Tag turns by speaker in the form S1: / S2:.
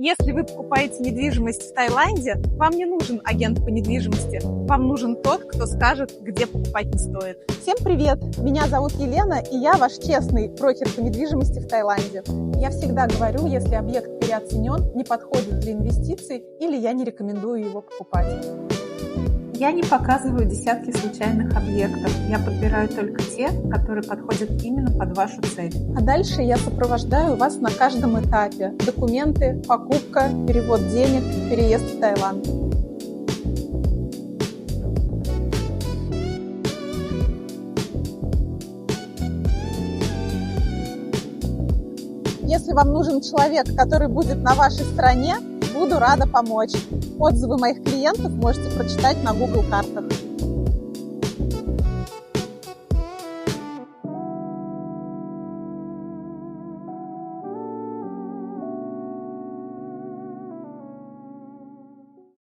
S1: Если вы покупаете недвижимость в Таиланде, вам не нужен агент по недвижимости. Вам нужен тот, кто скажет, где покупать не стоит.
S2: Всем привет! Меня зовут Елена, и я ваш честный брокер по недвижимости в Таиланде. Я всегда говорю, если объект переоценен, не подходит для инвестиций или я не рекомендую его покупать.
S3: Я не показываю десятки случайных объектов. Я подбираю только те, которые подходят именно под вашу цель.
S2: А дальше я сопровождаю вас на каждом этапе. Документы, покупка, перевод денег, переезд в Таиланд. Если вам нужен человек, который будет на вашей стороне, буду рада помочь. Отзывы моих клиентов можете прочитать на Google картах.